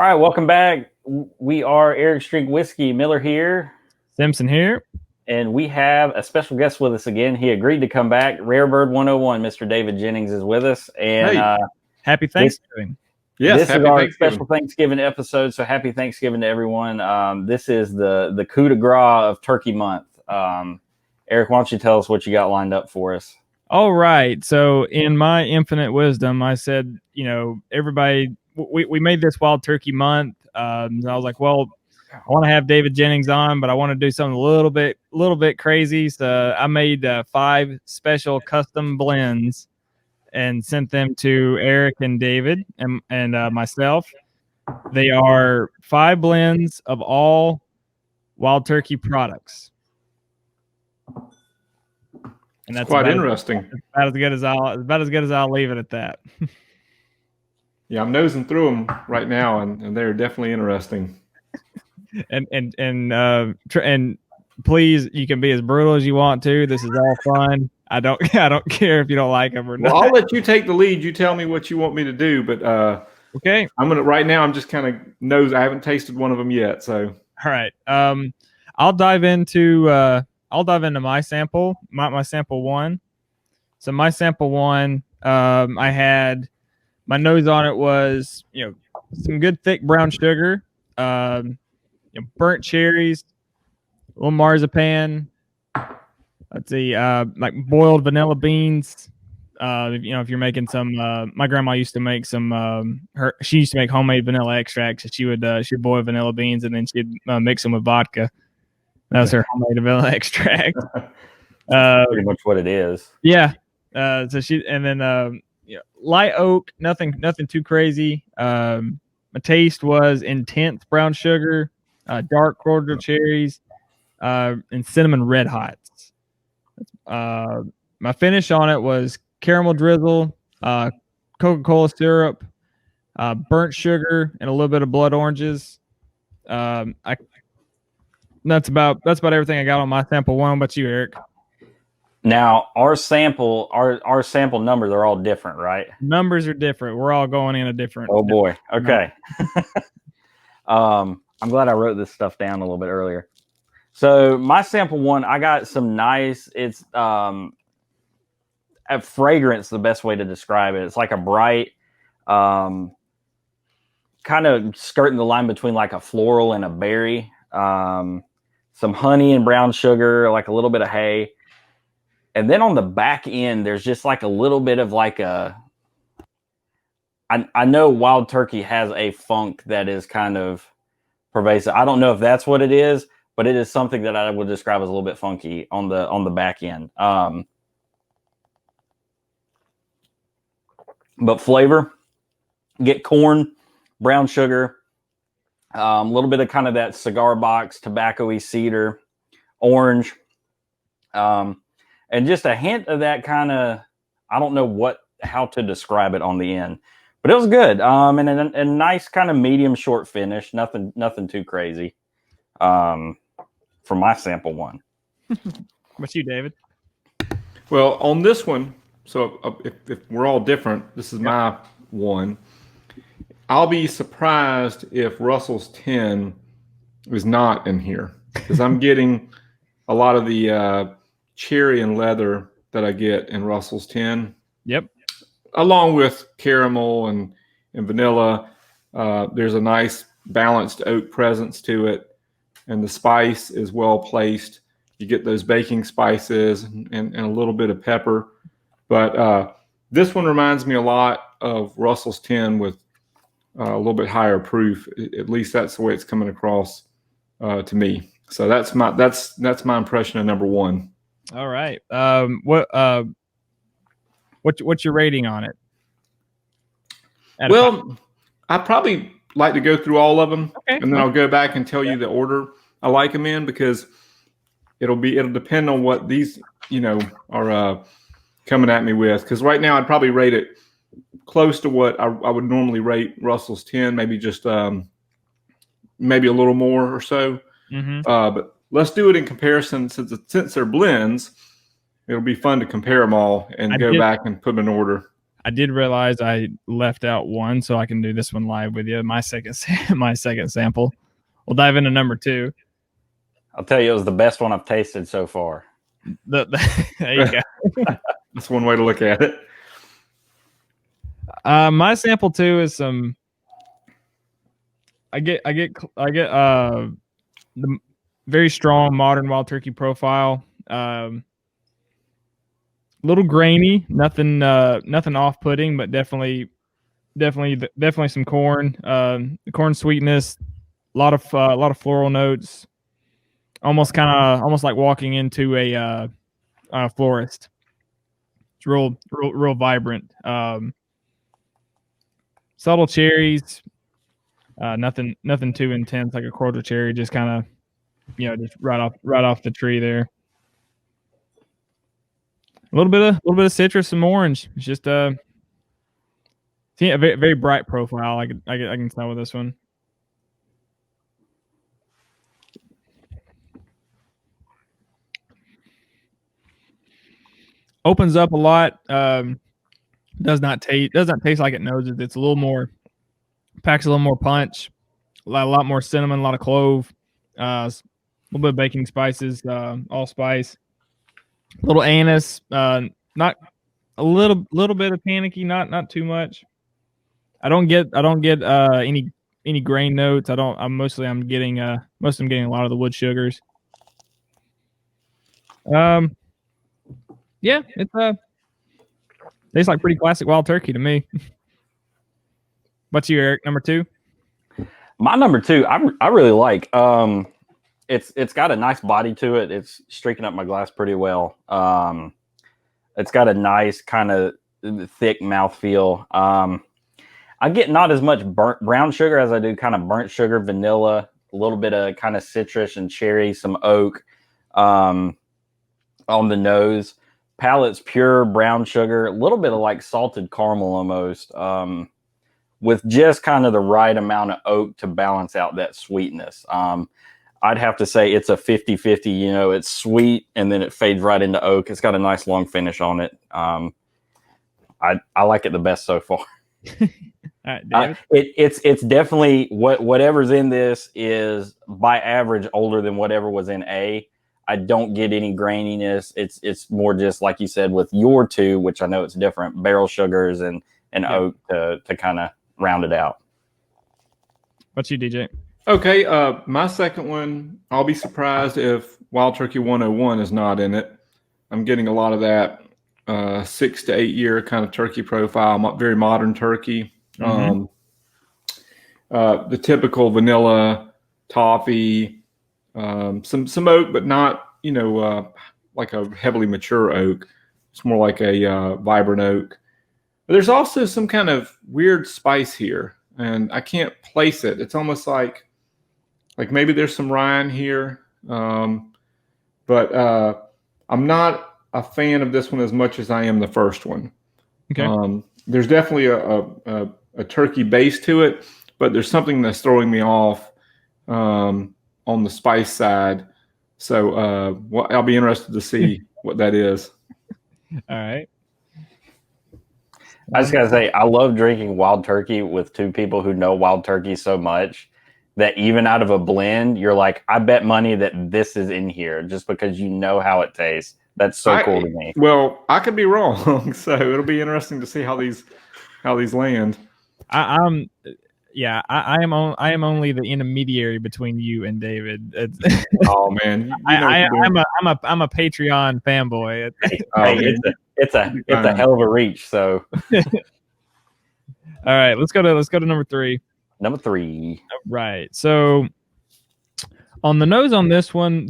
right, welcome back. We are Eric's Drink Whiskey. Miller here. Simpson here. And we have a special guest with us again. He agreed to come back. RareBird101, Mr. David Jennings is with us. And happy Thanksgiving. This is our special Thanksgiving episode, so happy Thanksgiving to everyone. This is the coup de grace of Turkey Month. Eric, why don't you tell us what you got lined up for us? All right. So in my infinite wisdom, I said, everybody, we made this Wild Turkey Month. I was like, well, I want to have David Jennings on, but I want to do something a little bit crazy. So I made 5 special custom blends and sent them to Eric and David and myself. They are 5 blends of all Wild Turkey products. And that's quite interesting. About as good as I'll leave it at that. Yeah, I'm nosing through them right now, and they're definitely interesting. And please, you can be as brutal as you want to. This is all fun. I don't care if you don't like them or not. Well, I'll let you take the lead. You tell me what you want me to do, but okay. I'm just kind of nose. I haven't tasted one of them yet, so all right. I'll dive into my sample, my sample 1. So my sample 1, I had my nose on it was some good thick brown sugar, burnt cherries, a little marzipan. Let's see, like boiled vanilla beans. If you're making some, my grandma used to make some. She used to make homemade vanilla extracts. She would boil vanilla beans and then she'd mix them with vodka. That was her homemade vanilla extract. Pretty much what it is. Yeah. So she and then light oak, nothing too crazy. My taste was intense brown sugar, dark cordial cherries, and cinnamon red hots. My finish on it was caramel drizzle, Coca-Cola syrup, burnt sugar, and a little bit of blood oranges. That's about everything I got on my sample 1. But you, Eric? Now our sample numbers are all different, right? Numbers are different. We're all going in a different. Oh boy. Okay. I'm glad I wrote this stuff down a little bit earlier. So my sample 1, I got some nice. It's a fragrance. The best way to describe it. It's like a bright, kind of skirting the line between like a floral and a berry. Some honey and brown sugar, like a little bit of hay. And then on the back end, there's just like a little bit of like I know Wild Turkey has a funk that is kind of pervasive. I don't know if that's what it is, but it is something that I would describe as a little bit funky on the back end. But flavor, get corn, brown sugar, a little bit of kind of that cigar box, tobacco-y cedar, orange, and just a hint of that kind of, I don't know how to describe it on the end, but it was good. And a nice kind of medium short finish, nothing too crazy. For my sample 1. What's you, David? Well, on this one, so if we're all different, this is my 1. I'll be surprised if Russell's 10 is not in here, because I'm getting a lot of the cherry and leather that I get in Russell's 10. Yep. Along with caramel and vanilla. There's a nice balanced oak presence to it, and the spice is well placed. You get those baking spices and a little bit of pepper. But this one reminds me a lot of Russell's 10 with a little bit higher proof. At least that's the way it's coming across to me. So that's my impression of number 1. All right. What's your rating on it? Well, I probably like to go through all of them, okay, and then I'll go back and tell you the order I like them in, because it'll depend on what these are coming at me with. Because right now I'd probably rate it close to what I would normally rate Russell's 10, maybe just maybe a little more or so. Mm-hmm. But let's do it in comparison, since they're blends. It'll be fun to compare them all and go back and put them in order. I did realize I left out one, so I can do this one live with you. My second sample. We'll dive into number 2. I'll tell you, it was the best one I've tasted so far. There you go. That's one way to look at it. My sample 2 is some. I get the very strong modern wild turkey profile. Little grainy, nothing off-putting, but definitely some corn. Corn sweetness, a lot of floral notes. Almost like walking into a florist. It's real vibrant. Subtle cherries. Nothing too intense like a quarter cherry. Just kind of, just right off the tree there. A little bit of citrus, some orange. It's just a very, very bright profile. I can tell with this one. Opens up a lot. Does not taste like it noses. It's a little more, packs a little more punch. A lot more cinnamon, a lot of clove. A little bit of baking spices, allspice. A little anise. Not a little bit of panicky. Not too much. I don't get any grain notes. I'm getting a lot of the wood sugars. Yeah, it's tastes like pretty classic wild turkey to me. What's your, Eric, number 2? My number 2, I really like. It's got a nice body to it. It's streaking up my glass pretty well. It's got a nice kind of thick mouthfeel. I get not as much brown sugar as I do kind of burnt sugar, vanilla, a little bit of kind of citrus and cherry, some oak on the nose. Palate's pure brown sugar, a little bit of like salted caramel almost, with just kind of the right amount of oak to balance out that sweetness. I'd have to say it's a 50-50. It's sweet and then it fades right into oak. It's got a nice long finish on it. I like it the best so far. All right, David. It's definitely whatever's in this is by average older than whatever was in A. I don't get any graininess. It's more just like you said with your 2, which I know it's different, barrel sugars and oak to kind of round it out. What's you, DJ? Okay, my second one, I'll be surprised if Wild Turkey 101 is not in it. I'm getting a lot of that 6 to 8 year kind of turkey profile, very modern turkey. Mm-hmm. The typical vanilla, toffee, some oak, but not, like a heavily mature oak. It's more like a vibrant oak. But there's also some kind of weird spice here, and I can't place it. It's almost like maybe there's some rye in here, but I'm not a fan of this one as much as I am the first one. Okay. There's definitely a turkey base to it, but there's something that's throwing me off on the spice side. So I'll be interested to see what that is. All right. I just gotta say, I love drinking wild turkey with 2 people who know wild turkey so much that even out of a blend, you're like, I bet money that this is in here just because you know how it tastes. That's so cool to me. Well, I could be wrong, so it'll be interesting to see how these land. I am only the intermediary between you and David. Oh man, I'm a Patreon fanboy. It's a hell of a reach. So, all right, let's go to number 3. Number 3. Right. So, on the nose on this one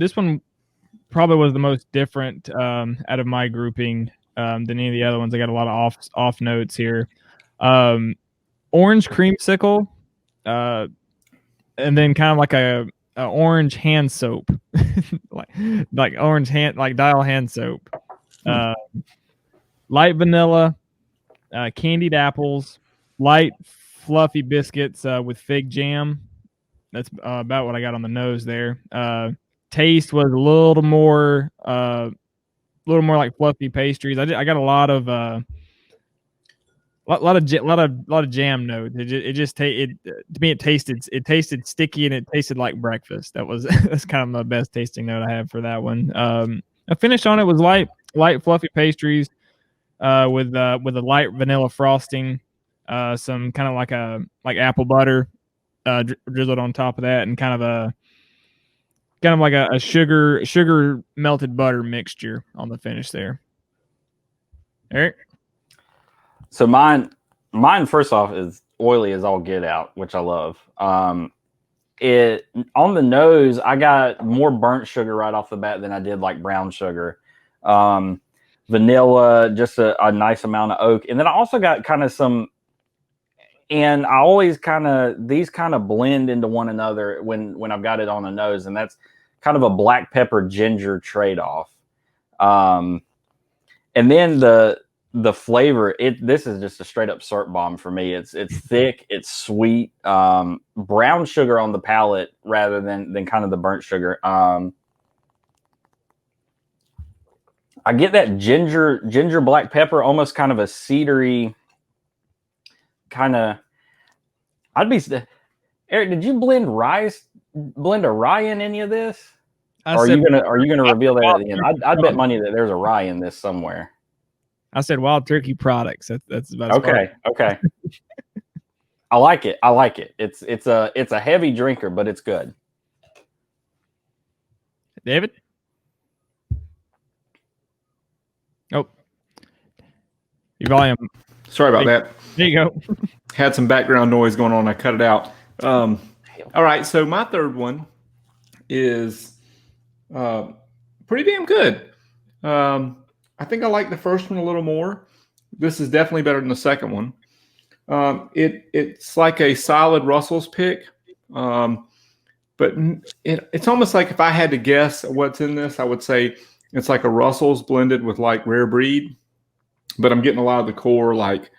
probably was the most different out of my grouping than any of the other ones. I got a lot of off notes here. Orange creamsicle, and then kind of like a orange hand soap, like orange hand, like dial hand soap. Light vanilla, candied apples, light fluffy biscuits with fig jam. That's about what I got on the nose there. Taste was a little more like fluffy pastries. I got a lot of lot of jam notes. To me it tasted sticky and it tasted like breakfast. That's kind of the best tasting note I have for that one. A finish on it was light fluffy pastries with a light vanilla frosting, some kind of like apple butter drizzled on top of that, and kind of like a sugar melted butter mixture on the finish there. Eric? So mine first off is oily as all get out, which I love. It on the nose, I got more burnt sugar right off the bat than I did like brown sugar. Vanilla, just a nice amount of oak, and then I also got kind of some. And I always these kind of blend into one another when I've got it on the nose, and that's kind of a black pepper ginger trade off. And then the flavor, this is just a straight up syrup bomb for me. It's thick, it's sweet, brown sugar on the palate rather than kind of the burnt sugar. I get that ginger black pepper, almost kind of a cedary kind of. Eric, did you blend a rye in any of this? Are you gonna reveal that at the end? I'd bet money that there's a rye in this somewhere. I said Wild Turkey products. That's about okay. I like it. It's a heavy drinker, but it's good. David? Oh, your volume. Sorry about that. There you go. Had some background noise going on. I cut it out. All right. So my third one is pretty damn good. I think I like the first one a little more. This is definitely better than the second one. It's like a solid Russell's pick. But it's almost like if I had to guess what's in this, I would say it's like a Russell's blended with like Rare Breed. But I'm getting a lot of the core, like,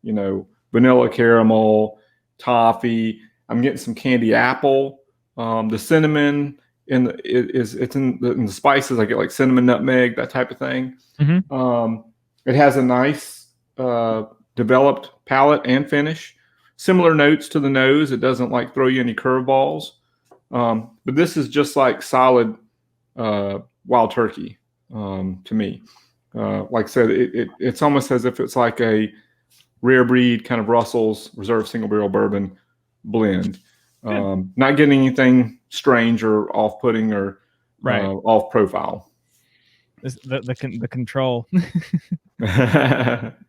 vanilla caramel, toffee. I'm getting some candy apple. The cinnamon it's in the spices. I get like cinnamon, nutmeg, that type of thing. Mm-hmm. It has a nice developed palate and finish. Similar notes to the nose. It doesn't like throw you any curveballs. But this is just like solid wild turkey to me. Like I said, it's almost as if it's like a Rare Breed kind of Russell's Reserve Single Barrel Bourbon blend. Not getting anything strange or off-putting or off profile. The control.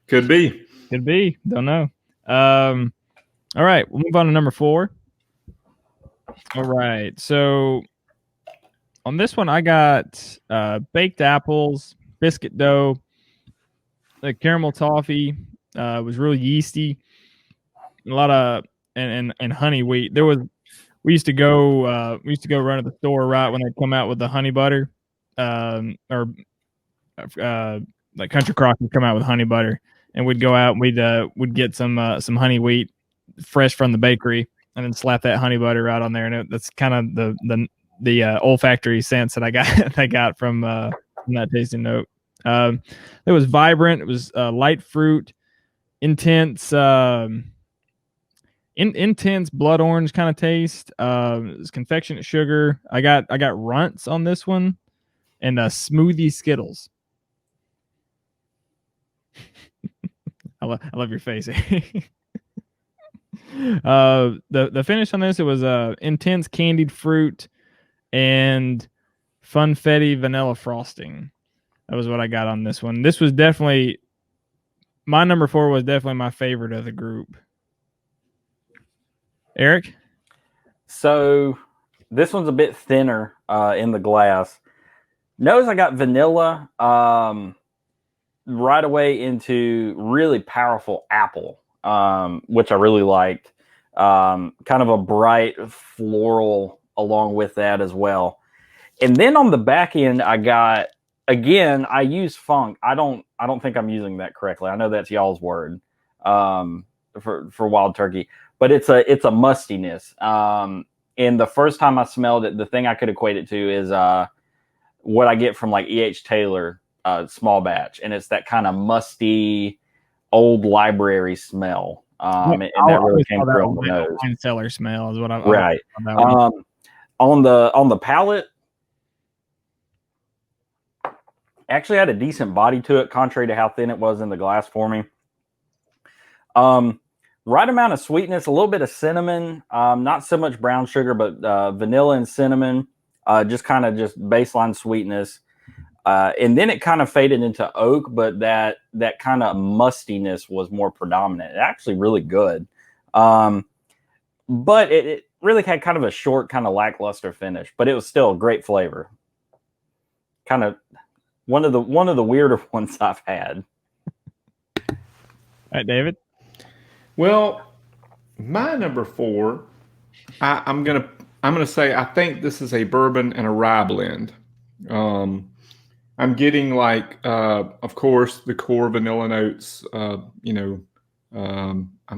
Could be. Don't know. All right, we'll move on to number 4. All right, so on this one, I got baked apples, biscuit dough, the caramel toffee. Was really yeasty. A lot of and honey wheat. We used to go run to the store right when they come out with the honey butter, or like Country Crock would come out with honey butter, and we'd go out and we'd get some honey wheat fresh from the bakery, and then slap that honey butter right on there, and that's kind of the olfactory sense that I got from that tasting note. It was vibrant. It was light fruit, intense blood orange kind of taste. It was confectionate sugar. I got runts on this one, and smoothie Skittles. I love your face. The finish on this, it was intense candied fruit and funfetti vanilla frosting. That was what I got on this one. This was definitely my number 4. Was definitely my favorite of the group. Eric? So this one's a bit thinner in the glass. Nose, I got vanilla right away into really powerful apple, which I really liked. Kind of a bright floral along with that as well. And then on the back end, I got, again, I use funk. I don't think I'm using that correctly. I know that's y'all's word for wild turkey, but it's a mustiness. And the first time I smelled it, the thing I could equate it to is what I get from like E.H. Taylor small batch, and it's that kind of musty, old library smell. And that really came through on the nose. Wine cellar smell is what I right. That one. On the palate, actually had a decent body to it, contrary to how thin it was in the glass for me. Right amount of sweetness, a little bit of cinnamon, not so much brown sugar, but vanilla and cinnamon, just baseline sweetness. And then it kind of faded into oak, but that kind of mustiness was more predominant. Actually really good. But it really had kind of a short, kind of lackluster finish, but it was still a great flavor. Kind of one of the weirder ones I've had. All right, David. Well, my number 4, I'm gonna say I think this is a bourbon and a rye blend. I'm getting of course, the core vanilla notes. I'm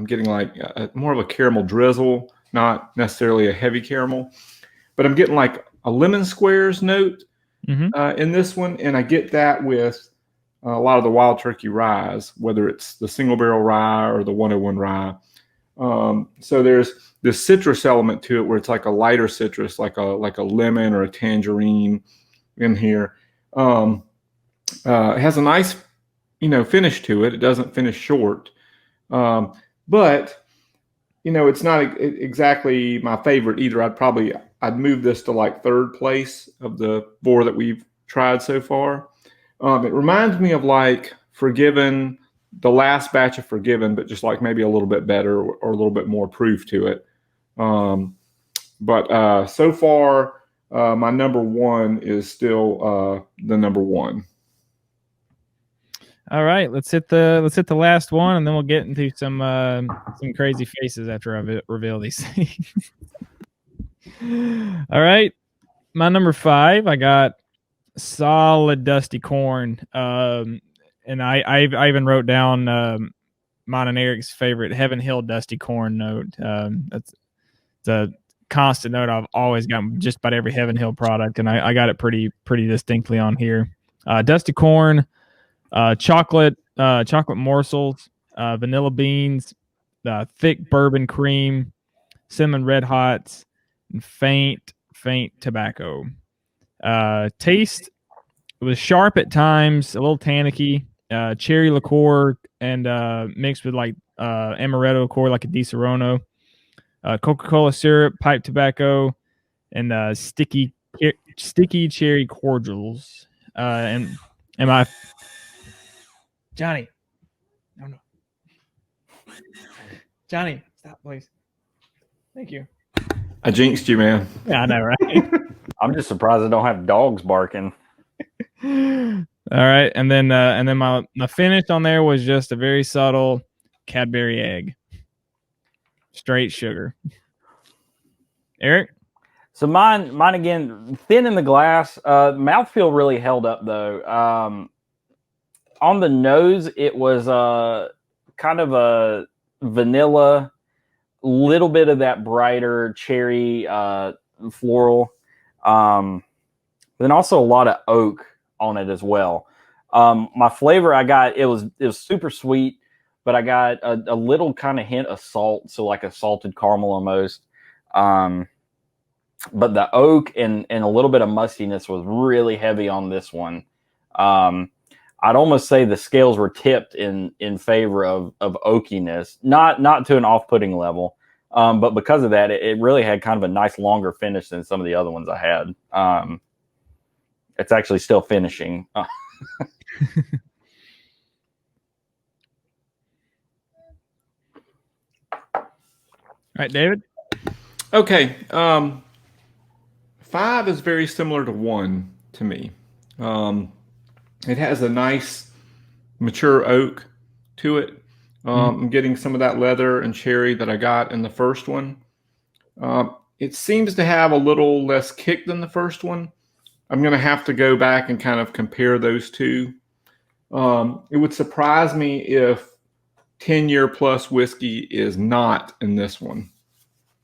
getting more of a caramel drizzle, not necessarily a heavy caramel, but I'm getting like a lemon squares note in this one, and I get that with a lot of the Wild Turkey ryes, whether it's the single barrel rye or the 101 rye. So there's this citrus element to it where it's like a lighter citrus, like a lemon or a tangerine in here. It has a nice, finish to it. It doesn't finish short, but it's not exactly my favorite either. I'd move this to like 3rd place of the 4 that we've tried so far. It reminds me of like Forgiven, the last batch of Forgiven, but just like maybe a little bit better or a little bit more proof to it. But so far, my number 1 is still the number 1. All right, let's hit the last one, and then we'll get into some crazy faces after I reveal these things. All right, my number 5, I got solid dusty corn, and I even wrote down mine and Eric's favorite Heaven Hill dusty corn note. It's a constant note I've always gotten just about every Heaven Hill product, and I got it pretty distinctly on here. Dusty corn, chocolate morsels, vanilla beans, thick bourbon cream, cinnamon red hots, and faint tobacco. Taste, it was sharp at times, a little tannicky, cherry liqueur, and mixed with like amaretto liqueur, like a Di Serono, Coca-Cola syrup, pipe tobacco, and sticky cherry cordials. And my Johnny, no, Johnny, stop, please. Thank you. I jinxed you, man. Yeah, I know, right? I'm just surprised I don't have dogs barking. All right, and then my finish on there was just a very subtle Cadbury egg, straight sugar. Eric? So mine again, thin in the glass. Mouthfeel really held up though. On the nose, it was kind of a vanilla, little bit of that brighter cherry floral. Then also a lot of oak on it as well. My flavor I got, it was super sweet, but I got a little kind of hint of salt, so like a salted caramel almost. But the oak and a little bit of mustiness was really heavy on this one. I'd almost say the scales were tipped in favor of oakiness, not to an off-putting level, but because of that, it really had kind of a nice longer finish than some of the other ones I had. It's actually still finishing. All right, David. Okay. 5 is very similar to 1 to me. It has a nice mature oak to it. I'm getting some of that leather and cherry that I got in the first one. It seems to have a little less kick than the first one. I'm going to have to go back and kind of compare those two. It would surprise me if 10-year plus whiskey is not in this one.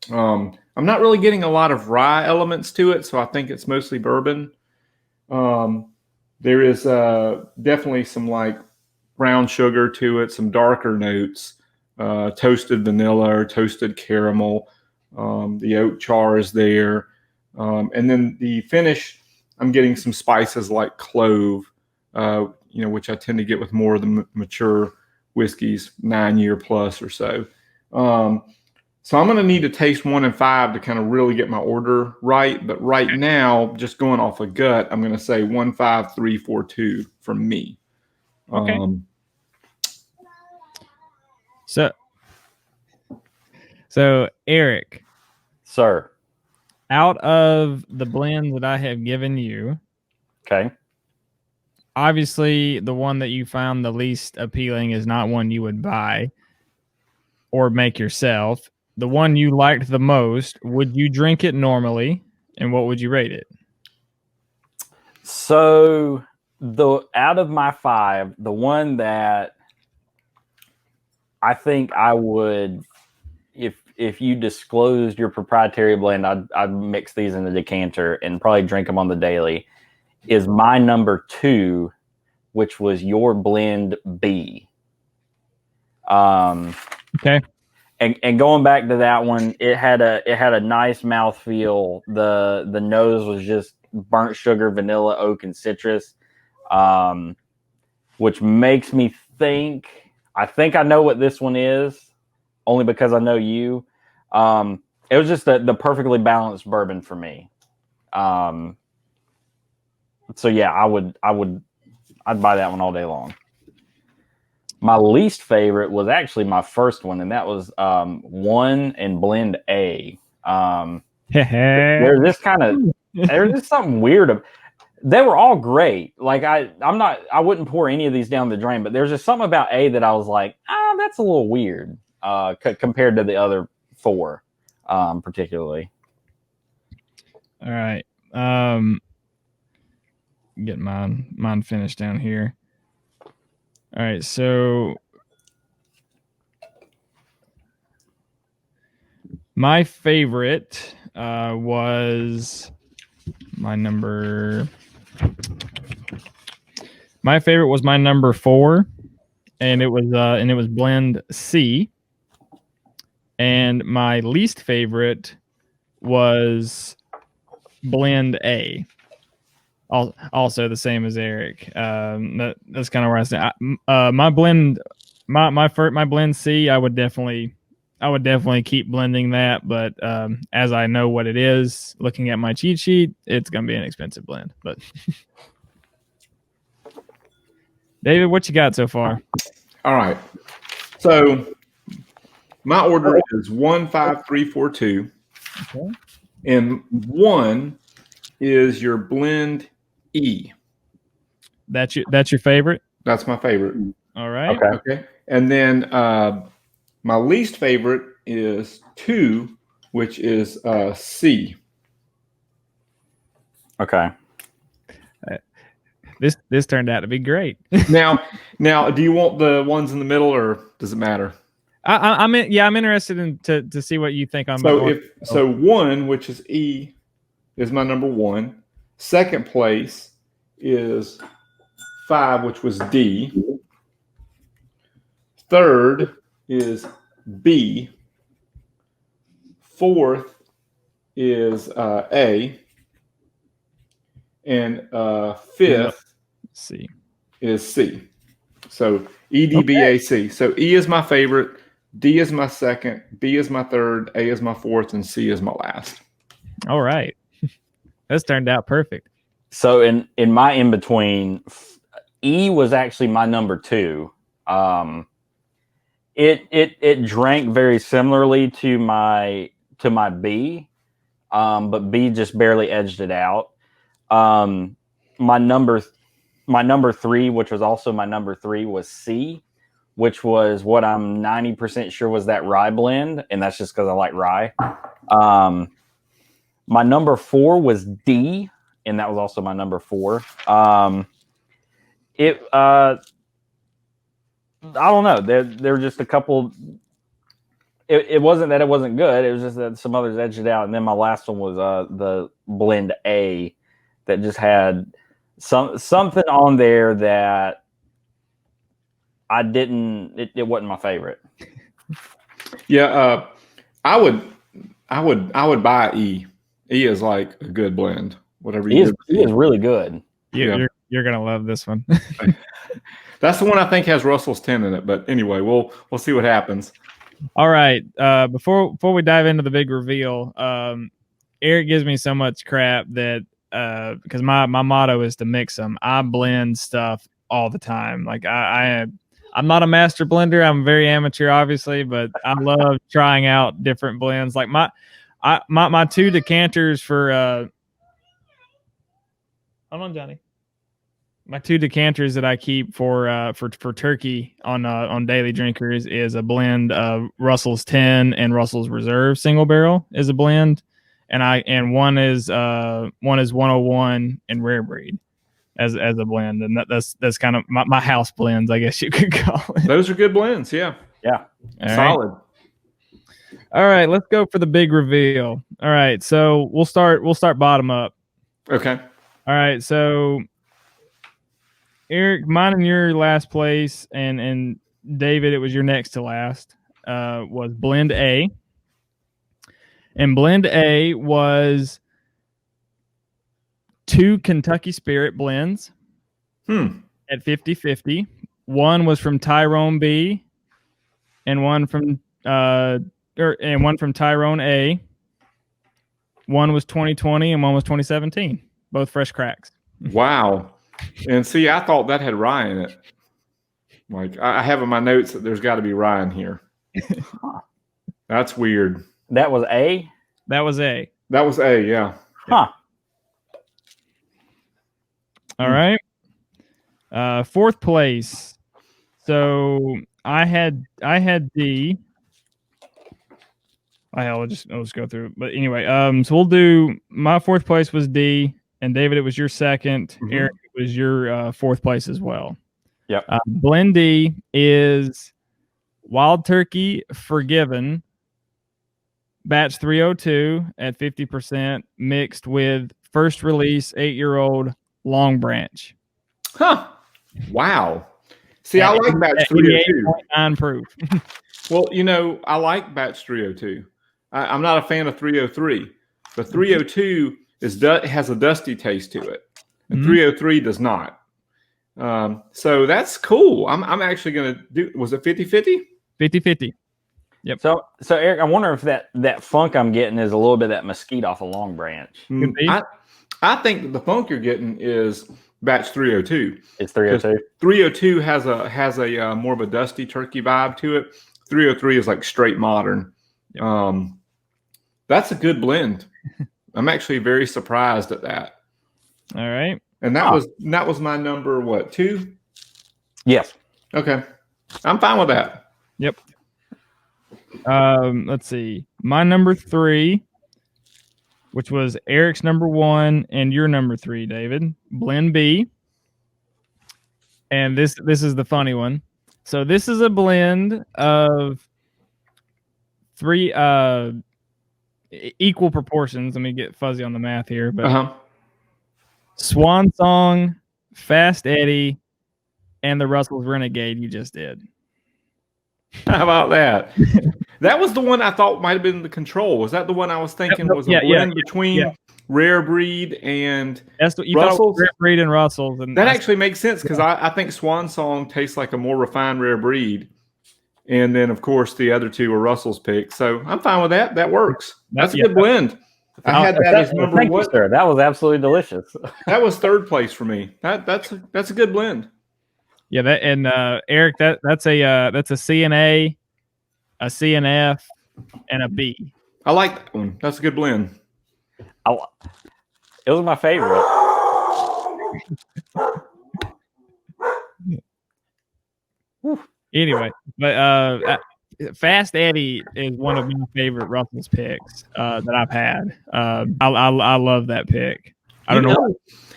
I'm not really getting a lot of rye elements to it, so I think it's mostly bourbon. There is definitely some like brown sugar to it, some darker notes, toasted vanilla or toasted caramel. The oat char is there. And then the finish, I'm getting some spices like clove, which I tend to get with more of the mature whiskeys, 9-year plus or so. So I'm going to need to taste 1 and 5 to kind of really get my order right. But right now, just going off a gut, I'm going to say 1, 5, 3, 4, 2 from me. Okay. So Eric, Sir. out of the blends that I have given you, Okay. obviously the one that you found the least appealing is not one you would buy or make yourself. The one you liked the most, would you drink it normally, and what would you rate it? So out of my 5, the one that I think I would, if you disclosed your proprietary blend, I'd mix these in the decanter and probably drink them on the daily, is my number 2, which was your blend B. Okay. And going back to that one, it had a nice mouthfeel. The nose was just burnt sugar, vanilla, oak, and citrus, which makes me think. I think I know what this one is, only because I know you. It was just the perfectly balanced bourbon for me. So yeah, I'd buy that one all day long. My least favorite was actually my first one, and that was 1 and blend A. There's just something weird. They were all great. Like I wouldn't pour any of these down the drain, but there's just something about A that I was like, that's a little weird compared to the other 4, particularly. All right. Get mine finished down here. All right, so my favorite was my number 4, and it was blend C. And my least favorite was blend A. Also the same as Eric. That's kind of where I stand. My blend C, I would definitely keep blending that. But as I know what it is, looking at my cheat sheet, it's gonna be an expensive blend. But David, what you got so far? All right. So my order is 1, 5, 3, 4, 2. Okay. And 1 is your blend E. That's your favorite? That's my favorite. All right. Okay. And then my least favorite is 2, which is C. Okay. This turned out to be great. Now, do you want the ones in the middle, or does it matter? I'm interested to see what you think on. So 1, which is E, is my number 1. Second place is 5, which was D. Third is B. Fourth is A. And fifth C. is C. So E, D, B, A, C. So E is my favorite, D is my second, B is my third, A is my fourth, and C is my last. All right. This turned out perfect. So in my in between, E was actually my number 2. It drank very similarly to my B, but B just barely edged it out. My number 3, which was also my number 3, was C, which was what I'm 90% sure was that rye blend, and that's just because I like rye. My number 4 was D, and that was also my number 4. I don't know. There were just a couple. It wasn't that it wasn't good. It was just that some others edged it out. And then my last one was the blend A, that just had something on there that I didn't. It wasn't my favorite. Yeah, I would buy E. E is like a good blend. Whatever you do. He is really good. You're gonna love this one. That's the one I think has Russell's 10 in it. But anyway, we'll see what happens. All right. Before we dive into the big reveal, Eric gives me so much crap that because my motto is to mix them. I blend stuff all the time. Like I'm not a master blender. I'm very amateur, obviously, but I love trying out different blends. Like my two decanters for hold on, Johnny. My two decanters that I keep for turkey on Daily Drinkers is a blend of Russell's 10 and Russell's Reserve single barrel is a blend, and one is 101 and Rare Breed as a blend, and that's kind of my house blends, I guess you could call it. Those are good blends, yeah. Yeah, solid. Right. All right, let's go for the big reveal. All right, so we'll start bottom up. Okay. All right, so Eric, mine and your last place, and David, it was your next to last, was Blend A. And Blend A was 2 Kentucky Spirit blends at 50-50. One was from Tyrone B, and one from Tyrone A. One was 2020, and one was 2017. Both fresh cracks. Wow. And see, I thought that had rye in it. Like I have in my notes that there's got to be rye in here. That's weird. that was A. That was A. That was A, yeah. Huh. All right. 4th place. So I had D. I'll just go through. But anyway, so we'll do my 4th place was D, and David, it was your 2nd. Mm-hmm. Eric, it was your 4th place as well. Yep. Blend D is Wild Turkey Forgiven batch 302 at 50% mixed with first release 8-year-old Long Branch. Huh. Wow. See, I like batch 302. 88.9 proof. Well, I like batch 302. I'm not a fan of 303. But 302 has a dusty taste to it, and 303 does not. So that's cool. I'm actually going to do. Was it 50-50? 50-50. Yep. So Eric, I wonder if that funk I'm getting is a little bit of that mesquite off a Long Branch. I think that the funk you're getting is batch 302. It's 302. 302 has a more of a dusty turkey vibe to it. 303 is like straight modern. Yep. That's a good blend. I'm actually very surprised at that. All right. And that was my number, what, 2? Yes. Okay. I'm fine with that. Yep. Let's see. My number 3, which was Eric's number 1 and your number 3, David. Blend B. And this is the funny one. So this is a blend of 3 equal proportions. Let me get fuzzy on the math here, but Swan Song, Fast Eddie, and the Russell's Renegade you just did. How about that? That was the one I thought might have been the Control. Was that the one I was thinking was a blend between Rare Breed and That's what you Russell's? thought, Rare Breed and Russell's. And that actually makes sense because I think Swan Song tastes like a more refined Rare Breed. And then, of course, the other 2 are Russell's picks. So I'm fine with that. That works. That's a good blend. I had that as number 1. Sir. That was absolutely delicious. That was 3rd place for me. That's a good blend. Yeah, that and Eric, that's a CNA, a CNF, and a B. I like that one. That's a good blend. It was my favorite. Anyway, but Fast Eddie is one of my favorite Russell's picks that I've had. I love that pick. I don't know.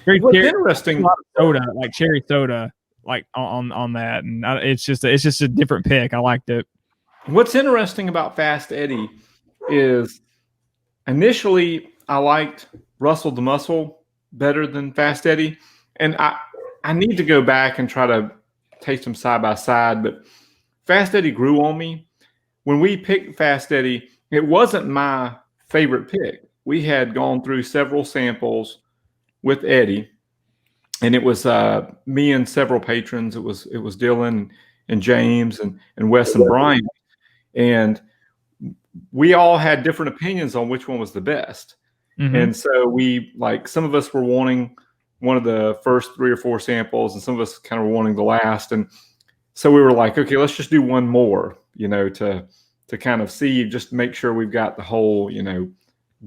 What's interesting? A lot of soda, like cherry soda, like on that, and it's just a different pick. I liked it. What's interesting about Fast Eddie is initially I liked Russell the Muscle better than Fast Eddie, and I need to go back and try to taste them side by side, but Fast Eddie grew on me. When we picked Fast Eddie, it wasn't my favorite pick. We had gone through several samples with Eddie, and it was me and several patrons. It was Dylan and James and Wes and Brian, and we all had different opinions on which one was the best. Mm-hmm. And so we, like, some of us were wanting one of the first 3 or 4 samples, and some of us kind of were wanting the last. And so we were like, okay, let's just do one more, to kind of see, just make sure we've got the whole,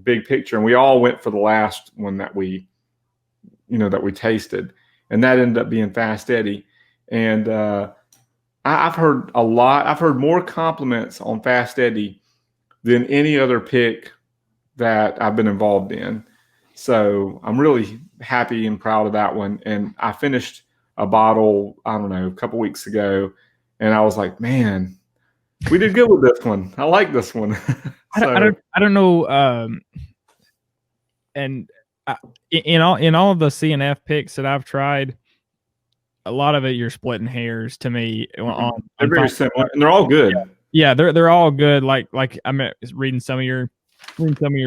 big picture. And we all went for the last one that we tasted, and that ended up being Fast Eddie. And I've heard a lot. I've heard more compliments on Fast Eddie than any other pick that I've been involved in. So I'm really happy and proud of that one. And I finished a bottle, I don't know, a couple weeks ago, and I was like, man, we did good with this one. I like this one. I don't know. And in all of the CNF picks that I've tried, a lot of it you're splitting hairs to me. They're very similar, and they're all good. Yeah, they're all good. Like I'm reading some of your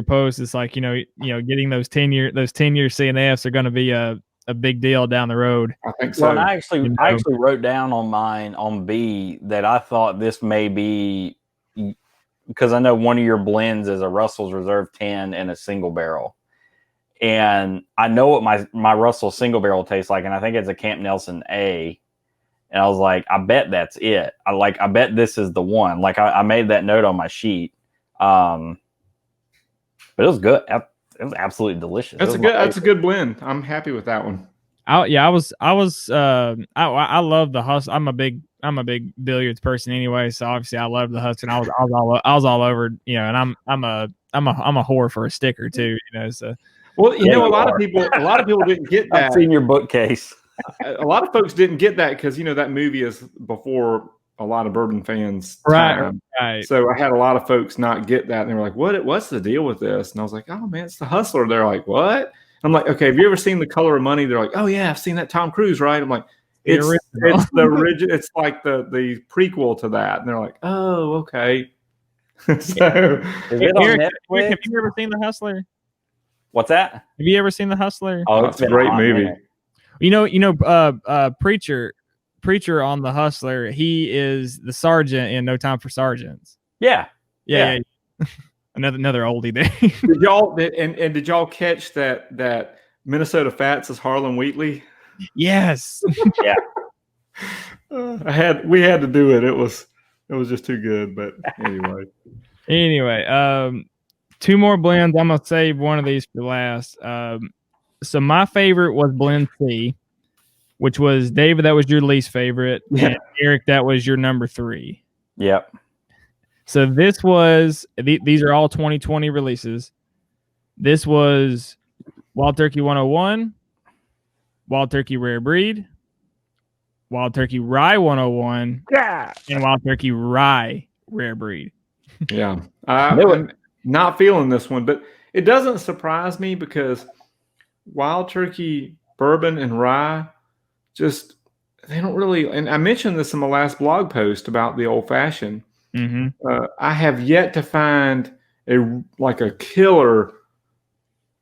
posts. It's like getting those 10-year CNFs are going to be a big deal down the road. I think so. Well, I actually wrote down on mine on B that I thought this may be, because I know one of your blends is a Russell's Reserve 10 and a single barrel. And I know what my Russell single barrel tastes like, and I think it's a Camp Nelson A. And I was like, I bet that's it. I bet this is the one. Like I made that note on my sheet. But it was good. It was absolutely delicious. That's a good blend. I'm happy with that one. I love the husk. I'm a big billiards person anyway, so obviously I love the husk, and I was all over, and I'm a whore for a sticker too, So well, a lot of people didn't get that. I've seen your bookcase. A lot of folks didn't get that because that movie is before a lot of bourbon fans. Right. So I had a lot of folks not get that, and they were like, what's the deal with this? And I was like, oh man, it's the Hustler. They're like, what? I'm like, okay, have you ever seen The Color of Money? They're like, oh yeah, I've seen that, Tom Cruise, right? I'm like, it's the original. It's like the prequel to that. And they're like, oh, okay. So Is it on Eric, Netflix? have you ever seen The Hustler? What's that? Have you ever seen The Hustler? Oh, it's a great movie. Preacher on The Hustler, he is the sergeant in No Time for Sergeants. Yeah. Another oldie there. Did y'all catch that Minnesota Fats is Harlan Wheatley? Yes. Yeah. We had to do it. It was just too good. But anyway, 2 more blends. I'm gonna save one of these for last. So my favorite was blend C, which was David. That was your least favorite. Yeah. And Eric, that was your number 3. Yep. So this was these are all 2020 releases. This was Wild Turkey 101, Wild Turkey Rare Breed, Wild Turkey Rye 101, and Wild Turkey Rye Rare Breed. Yeah. I'm not feeling this one, but it doesn't surprise me because Wild Turkey bourbon and rye just, they don't really, and I mentioned this in my last blog post about the old fashioned. Mm-hmm. I have yet to find a killer,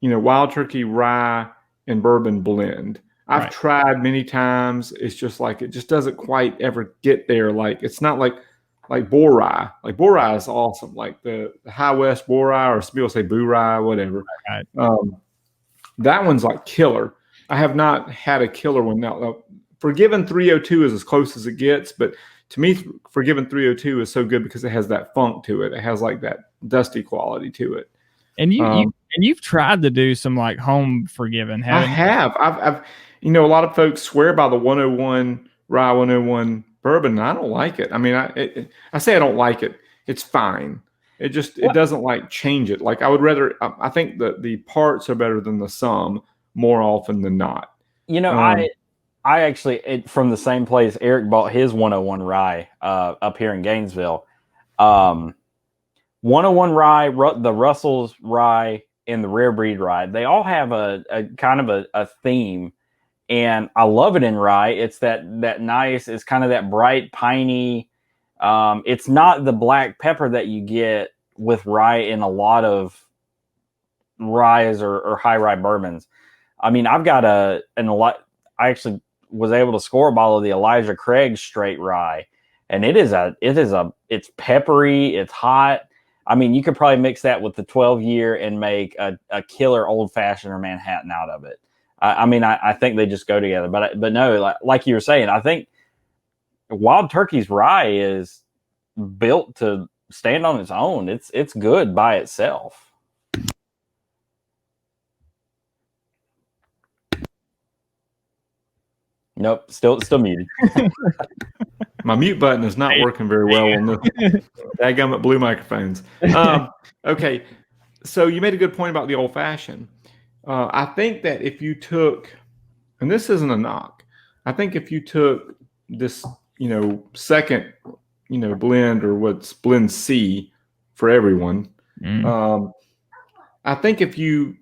Wild Turkey rye and bourbon blend. I've tried many times. It's just like, it just doesn't quite ever get there. Like, it's not like Boar Rye. Like, Boar Rye is awesome. Like the High West Boar Rye, or some people say Boo Rye, whatever. Right. That one's like killer. I have not had a killer one. Now, Forgiven 302 is as close as it gets, but to me, Forgiven 302 is so good because it has that funk to it. It has like that dusty quality to it. And you've tried to do some like home Forgiven, haven't you? I have. I've a lot of folks swear by the 101 Rye 101 bourbon, and I don't like it. I mean, I say I don't like it. It's fine. It doesn't like change it. Like, I would rather, I think that the parts are better than the sum more often than not. I actually, from the same place, Eric bought his 101 rye up here in Gainesville. 101 rye, the Russell's rye, and the Rare Breed rye, they all have a kind of a theme. and I love it in rye. It's that nice. It's kind of that bright piney. It's not the black pepper that you get with rye in a lot of ryes or high rye bourbons. I mean, I've got I actually was able to score a bottle of the Elijah Craig straight rye, and it's peppery, it's hot. I mean, you could probably mix that with the 12-year and make a killer old fashioned or Manhattan out of it. I think they just go together. But no, like you were saying, I think Wild Turkey's rye is built to stand on its own. It's good by itself. Nope, still muted. My mute button is not working very well on the dadgummit blue microphones. Okay, so you made a good point about the old fashioned. I think that if you took, and this isn't a knock, I think if you took this, second, blend, or what's blend C for everyone, I think if you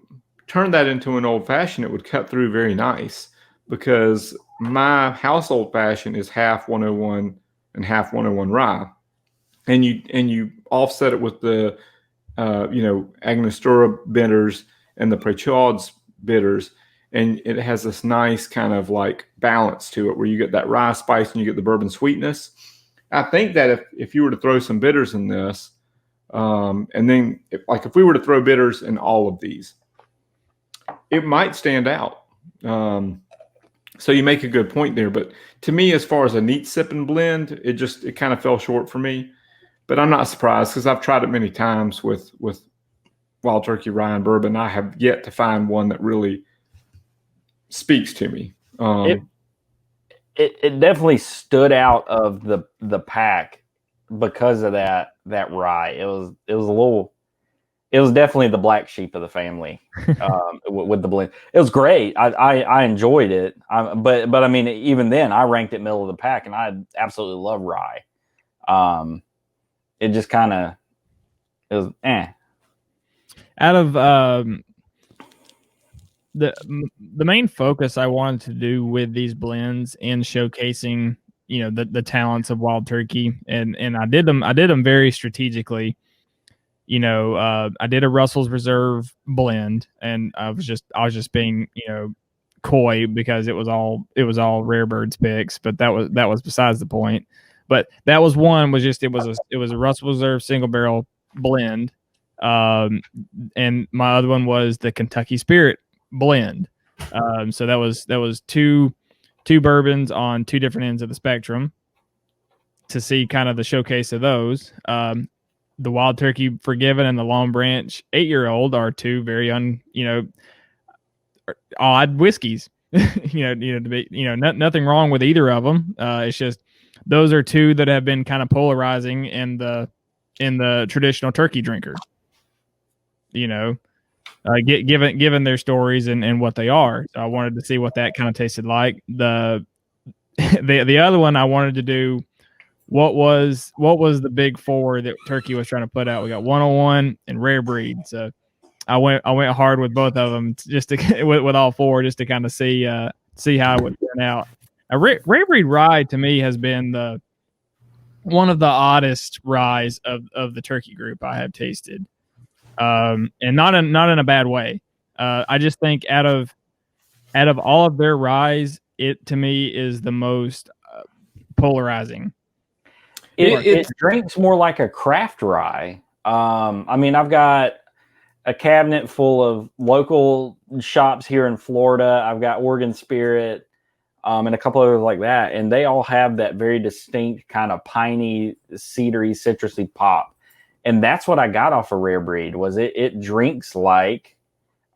turn that into an old fashioned, it would cut through very nice, because my house old fashioned is half 101 and half 101 rye, and you offset it with the Angostura bitters and the Prechauds bitters, and it has this nice kind of like balance to it where you get that rye spice and you get the bourbon sweetness. I think that if you were to throw some bitters in this, and then if we were to throw bitters in all of these, it might stand out. So you make a good point there, but to me, as far as a neat sipping blend, it kind of fell short for me. But I'm not surprised, because I've tried it many times with Wild Turkey rye and bourbon. I have yet to find one that really speaks to me. It definitely stood out of the pack because of that rye. It was definitely the black sheep of the family with the blend. It was great. I enjoyed it. But I mean, even then, I ranked it middle of the pack, and I absolutely love rye. It just kind of, it was Out of the main focus I wanted to do with these blends and showcasing, the talents of Wild Turkey, and I did them very strategically. I did a Russell's Reserve blend, and I was just being, coy, because it was all RareBird's picks, but that was besides the point. But that was one, was just, it was a Russell's Reserve single barrel blend. And my other one was the Kentucky Spirit blend. So that was two bourbons on two different ends of the spectrum, to see kind of the showcase of those. The Wild Turkey Forgiven and the Long Branch 8-year-old are two very odd whiskeys. Nothing wrong with either of them. It's just those are two that have been kind of polarizing in the traditional turkey drinker. Given their stories and what they are. So I wanted to see what that kind of tasted like. The other one I wanted to do, what was the big four that Turkey was trying to put out? We got 101 and Rare Breed. So I went hard with both of them, just to with all four, just to kind of see how it would turn out. Rare Breed rye to me has been one of the oddest ryes of the Turkey group I have tasted, and not in a bad way. I just think out of all of their ryes, it to me is the most polarizing. It drinks more like a craft rye. I mean, I've got a cabinet full of local shops here in Florida. I've got Oregon Spirit, and a couple others like that, and they all have that very distinct kind of piney, cedary, citrusy pop. And that's what I got off of Rare Breed. Was it drinks like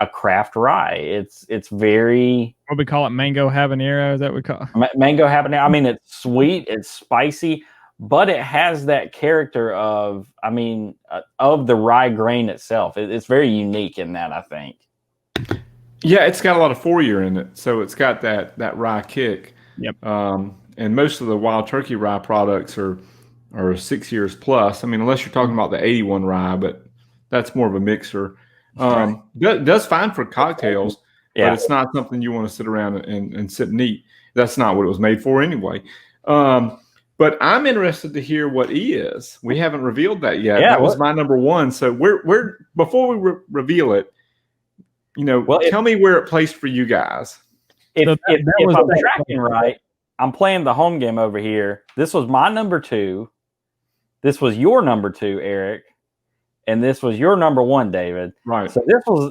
a craft rye. It's very, what we call it, mango habanero. Is that what we call it? Mango habanero. I mean, it's sweet, it's spicy, but it has that character of the rye grain itself. It's very unique in that, I think. Yeah, it's got a lot of 4-year in it, so it's got that rye kick. Yep. And most of the Wild Turkey rye products are 6 years plus. I mean, unless you're talking about the 81 rye, but that's more of a mixer. Right. Does fine for cocktails. but it's not something you want to sit around and sit and eat. That's not what it was made for anyway. But I'm interested to hear what E is. We haven't revealed that yet. That was my number one. So we're before we reveal it, tell me where it placed for you guys. If I'm tracking right, I'm playing the home game over here. This was my number 2. This was your number 2, Eric, and this was your number 1, David. Right. So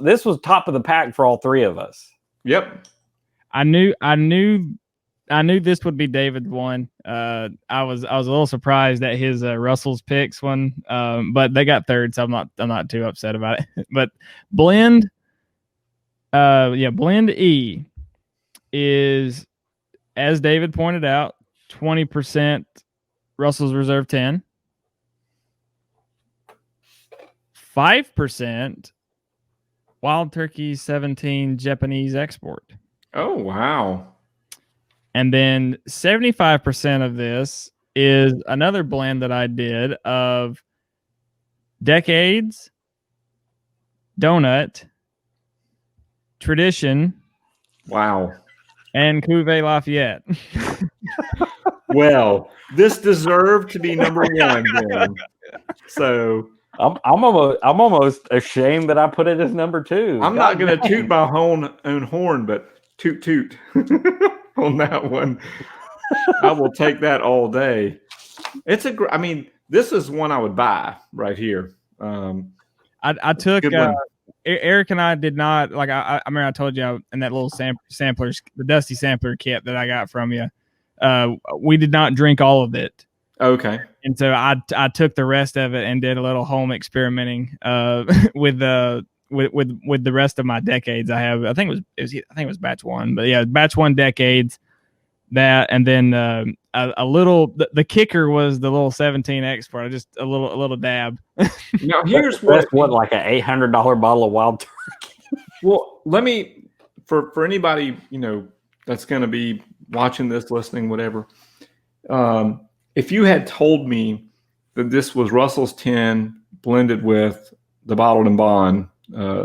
this was top of the pack for all 3 of us. Yep. I knew this would be David's one. I was a little surprised at his Russell's picks one, but they got third, so I'm not too upset about it. But blend E is, as David pointed out, 20% Russell's Reserve 10, 5% Wild Turkey 17 Japanese export. Oh, wow. And then 75% of this is another blend that I did of Decades, Donut, Tradition. Wow. And Cuvée Lafayette. Well, this deserved to be number 1 then. So I'm almost ashamed that I put it as number 2. I'm not going to toot my own horn, but toot on that one. I will take that all day. It's this is one I would buy right here. I took Eric and I did not I remember I told you in that little samplers, the Dusty sampler kit that I got from you. We did not drink all of it. Okay. And so I took the rest of it and did a little home experimenting with the rest of my Decades. I have, I think it was batch 1, but yeah, batch 1 Decades. That, and then a little. The kicker was the little 17 export. Just a little dab. Now here's what like an $800 bottle of Wild Turkey. Well, let me for anybody that's going to be watching this, listening, whatever. If you had told me that this was Russell's 10 blended with the Bottled and Bond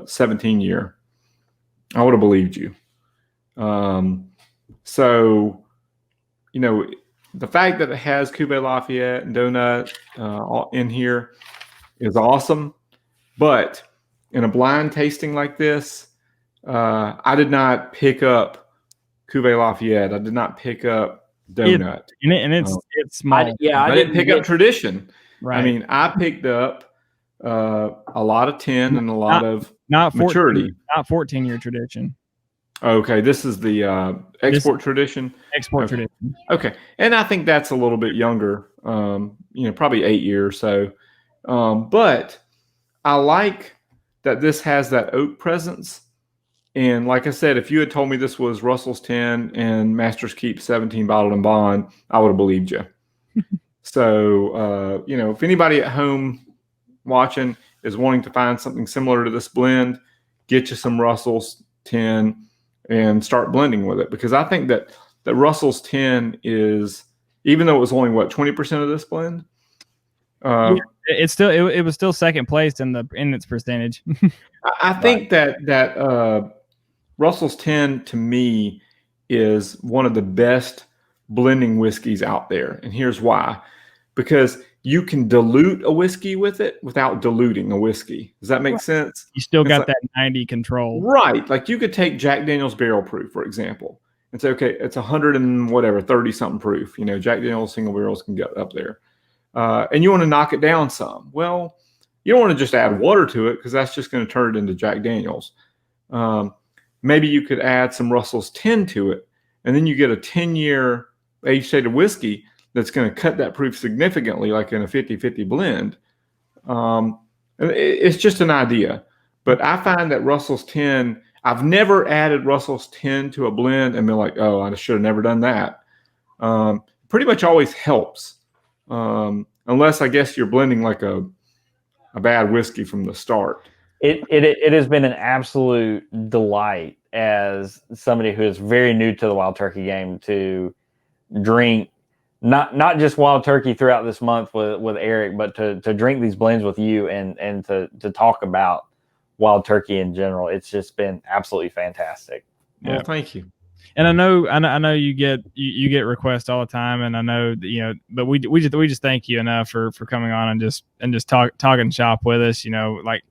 17 year, I would have believed you. So. The fact that it has Cuvée Lafayette and Donut in here is awesome. But in a blind tasting like this, I did not pick up Cuvée Lafayette. I did not pick up Donut. It's small. I didn't pick up Tradition. Right. I mean, I picked up a lot of 10 and a lot of not maturity. Not 14-year Tradition. Okay, this is the export tradition. Export tradition. Okay, and I think that's a little bit younger. Probably 8 years or so. But I like that this has that oak presence. And like I said, if you had told me this was Russell's 10 and Master's Keep 17 Bottled and Bond, I would have believed you. So if anybody at home watching is wanting to find something similar to this blend, get you some Russell's 10. And start blending with it, because I think that Russell's 10 is, even though it was only 20% of this blend, it's still it was still second place in its percentage. I think that Russell's 10 to me is one of the best blending whiskeys out there, and here's why: because you can dilute a whiskey with it without diluting a whiskey. Does that make sense? You still got that 90 control. Right. Like you could take Jack Daniel's Barrel Proof, for example, and say, okay, it's 100 and whatever, 30-something proof. Jack Daniel's single barrels can get up there. And you want to knock it down some. Well, you don't want to just add water to it because that's just going to turn it into Jack Daniel's. Maybe you could add some Russell's 10 to it, and then you get a 10-year age-stated whiskey that's going to cut that proof significantly, like in a 50-50 blend. It's just an idea. But I find that Russell's 10, I've never added Russell's 10 to a blend and been like, oh, I should have never done that. Pretty much always helps. Unless I guess you're blending like a bad whiskey from the start. It has been an absolute delight as somebody who is very new to the Wild Turkey game to drink not just Wild Turkey throughout this month with Eric, but to drink these blends with you and to talk about Wild Turkey in general. It's just been absolutely fantastic. Well, thank you. And I know you get requests all the time, and I know that, but we just thank you enough for coming on and just talking shop with us. Like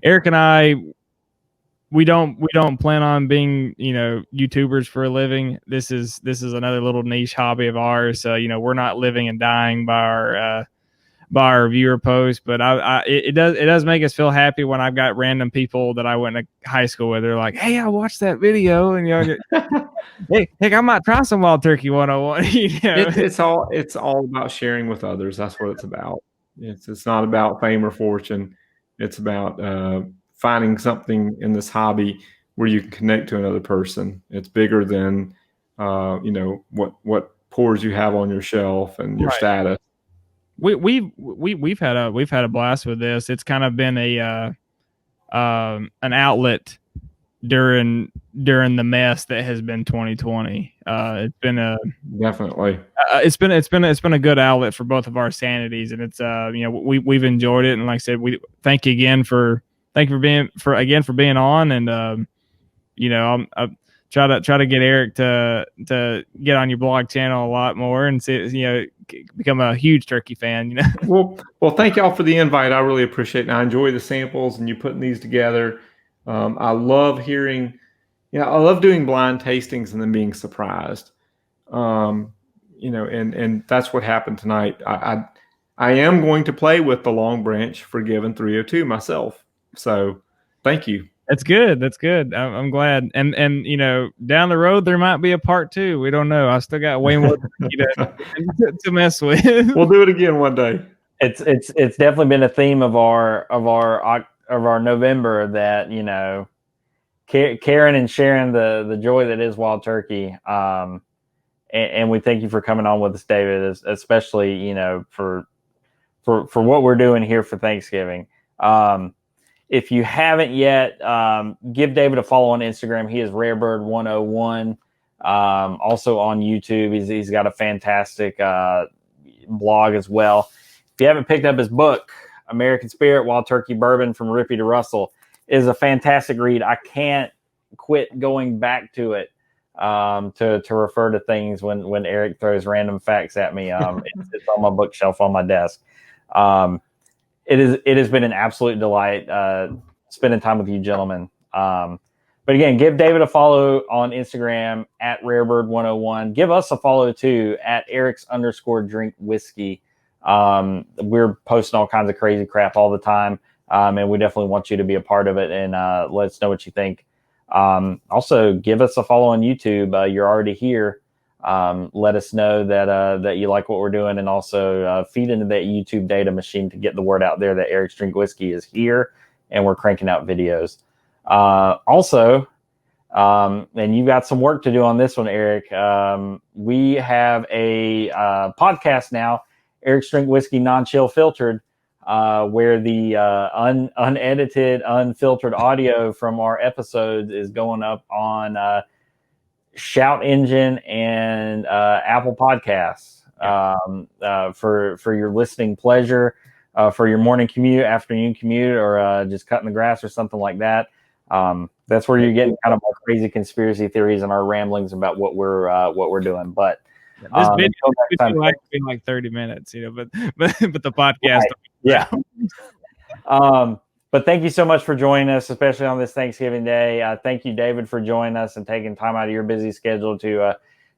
Eric and I, we don't plan on being YouTubers for a living. This is another little niche hobby of ours. So we're not living and dying by our viewer posts, but it does make us feel happy when I've got random people that I went to high school with. They're like, "Hey, I watched that video," and hey, heck, I might try some Wild Turkey 101. It's all about sharing with others. That's what it's about. It's not about fame or fortune. It's about finding something in this hobby where you can connect to another person. It's bigger than what pores you have on your shelf and your status. We've had a blast with this. It's kind of been an outlet during the mess that has been 2020. It's been definitely it's been a good outlet for both of our sanities, and it's we've enjoyed it. And like I said, we thank you again for being on, and I'm try to get Eric to get on your blog channel a lot more and see, become a huge turkey fan. Well, thank y'all for the invite. I really appreciate it. And I enjoy the samples and you putting these together. I love hearing, I love doing blind tastings and then being surprised. And that's what happened tonight. I am going to play with the Long Branch Forgiven 302 myself. So thank you. That's good. I'm glad. And down the road there might be a part 2. We don't know. I still got way more to mess with. We'll do it again one day. It's definitely been a theme of our November that caring and sharing the joy that is wild turkey. And we thank you for coming on with us, David, especially for what we're doing here for Thanksgiving. If you haven't yet, give David a follow on Instagram. He is RareBird101. Also on YouTube, he's got a fantastic blog as well. If you haven't picked up his book, American Spirit, Wild Turkey Bourbon from Rippy to Russell, is a fantastic read. I can't quit going back to it to refer to things when Eric throws random facts at me. It's on my bookshelf on my desk. It has been an absolute delight spending time with you gentlemen. But again, give David a follow on Instagram at RareBird101. Give us a follow too at Eric's_drink_whiskey. We're posting all kinds of crazy crap all the time. And we definitely want you to be a part of it and let us know what you think. Also give us a follow on YouTube. You're already here. Let us know that you like what we're doing, and also feed into that YouTube data machine to get the word out there that Eric's Drink Whiskey is here and we're cranking out videos. And you've got some work to do on this one, Eric. We have a podcast now, Eric's Drink Whiskey Non-Chill Filtered, where the unedited, unfiltered audio from our episodes is going up on Shout Engine and Apple Podcasts for your listening pleasure, for your morning commute, afternoon commute, or just cutting the grass or something like that. That's where you're getting kind of our crazy conspiracy theories and our ramblings about what we're doing. But this video could be like 30 minutes, but the podcast, yeah. But thank you so much for joining us, especially on this Thanksgiving Day. Thank you, David, for joining us and taking time out of your busy schedule to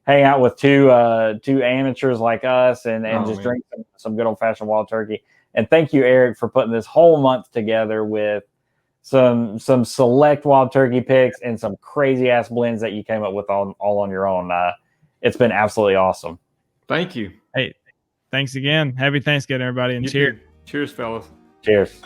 hang out with two amateurs like us and drink some good old-fashioned wild turkey. And thank you, Eric, for putting this whole month together with some select wild turkey picks and some crazy-ass blends that you came up with all on your own. It's been absolutely awesome. Thank you. Hey, thanks again. Happy Thanksgiving, everybody, and cheers. Cheers, fellas. Cheers.